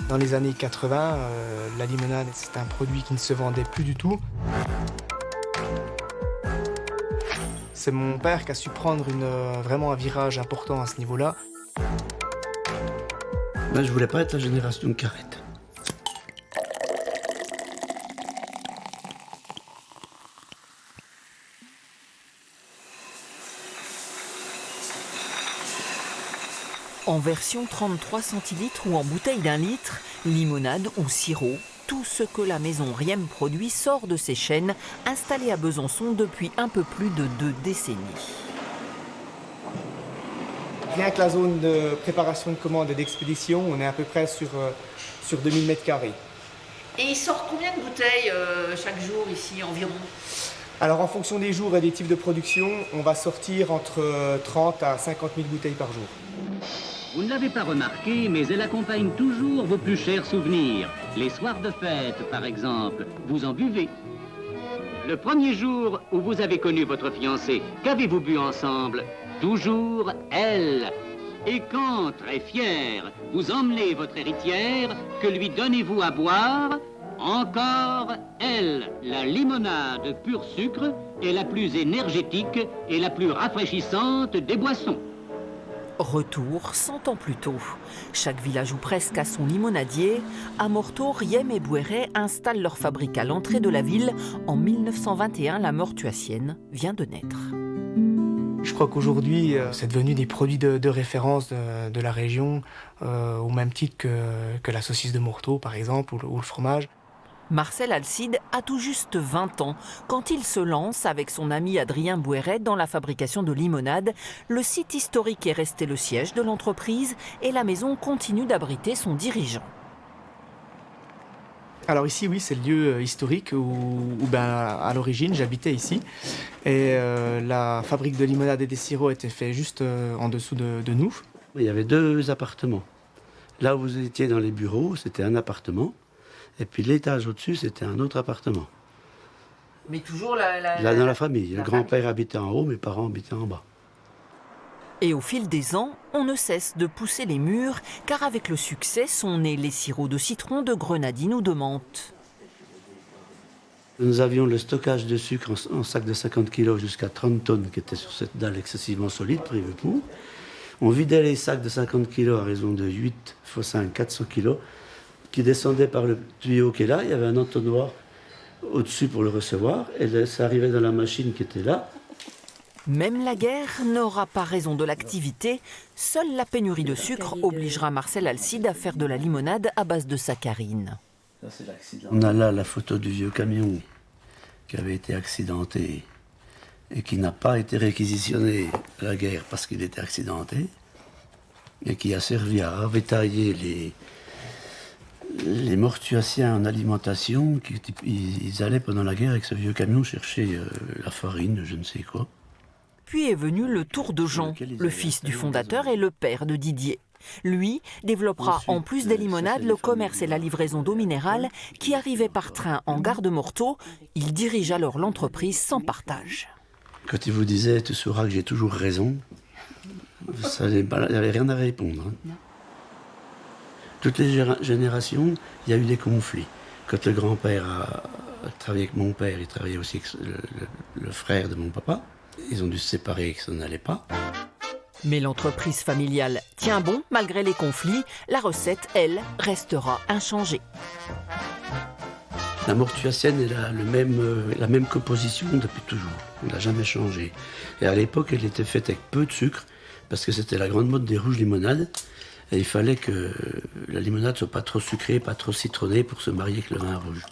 Dans les années 80, la limonade, c'est un produit qui ne se vendait plus du tout. C'est mon père qui a su prendre vraiment un virage important à ce niveau-là. Ben, je voulais pas être la génération qui arrête. En version 33 centilitres ou en bouteille d'1 litre, limonade ou sirop, tout ce que la maison Riem produit sort de ses chênes, installées à Besançon depuis un peu plus de 2 décennies. Rien que la zone de préparation de commande et d'expédition, on est à peu près sur 2000 m². Et ils sortent combien de bouteilles chaque jour ici environ? Alors en fonction des jours et des types de production, on va sortir entre 30 à 50 000 bouteilles par jour. Vous ne l'avez pas remarqué, mais elle accompagne toujours vos plus chers souvenirs. Les soirs de fête, par exemple, vous en buvez. Le premier jour où vous avez connu votre fiancée, qu'avez-vous bu ensemble? Toujours elle. Et quand, très fière, vous emmenez votre héritière, que lui donnez-vous à boire? Encore elle. La limonade pur sucre est la plus énergétique et la plus rafraîchissante des boissons. Retour 100 ans plus tôt. Chaque village ou presque a son limonadier. À Morteau, Riem et Bouéret installent leur fabrique à l'entrée de la ville. En 1921, la mortuacienne vient de naître. Je crois qu'aujourd'hui, c'est devenu des produits de référence de la région, au même titre que la saucisse de Morteau, par exemple, ou le fromage. Marcel Alcide a tout juste 20 ans quand il se lance avec son ami Adrien Bouéret dans la fabrication de limonade. Le site historique est resté le siège de l'entreprise et la maison continue d'abriter son dirigeant. Alors ici, oui, c'est le lieu historique où à l'origine, j'habitais ici. Et la fabrique de limonade et des sirops était faite juste en dessous de nous. Il y avait 2 appartements. Là où vous étiez dans les bureaux, c'était un appartement. Et puis l'étage au-dessus, c'était un autre appartement. Mais toujours Là, dans la famille. Le grand-père habitait en haut, mes parents habitaient en bas. Et au fil des ans, on ne cesse de pousser les murs, car avec le succès sont nés les sirops de citron, de grenadine ou de menthe. Nous avions le stockage de sucre en sac de 50 kg jusqu'à 30 tonnes qui était sur cette dalle excessivement solide, prévue pour. On vidait les sacs de 50 kg à raison de 8 x 5, 400 kg, qui descendait par le tuyau qui est là. Il y avait un entonnoir au-dessus pour le recevoir, et ça arrivait dans la machine qui était là. Même la guerre n'aura pas raison de l'activité. Seule la pénurie de sucre obligera Marcel Alcide à faire de la limonade à base de saccharine. On a là la photo du vieux camion qui avait été accidenté et qui n'a pas été réquisitionné à la guerre parce qu'il était accidenté et qui a servi à ravitailler les mortuaciens en alimentation. Ils allaient pendant la guerre avec ce vieux camion chercher la farine, je ne sais quoi. Puis est venu le tour de Jean, le fils du fondateur et le père de Didier. Lui développera en plus des limonades le commerce et la livraison d'eau minérale qui arrivait par train en gare de Morteau. Il dirige alors l'entreprise sans partage. Quand il vous disait « tu sauras que j'ai toujours raison », il n'y avait rien à répondre. Hein. Toutes les générations, il y a eu des conflits. Quand le grand-père a travaillé avec mon père, il travaillait aussi avec le frère de mon papa. Ils ont dû se séparer et que ça n'allait pas. Mais l'entreprise familiale tient bon malgré les conflits. La recette, elle, restera inchangée. La mortuacienne est la même composition depuis toujours. On n'a jamais changé. Et à l'époque, elle était faite avec peu de sucre, parce que c'était la grande mode des rouges limonades. Et il fallait que la limonade soit pas trop sucrée, pas trop citronnée pour se marier avec le vin rouge.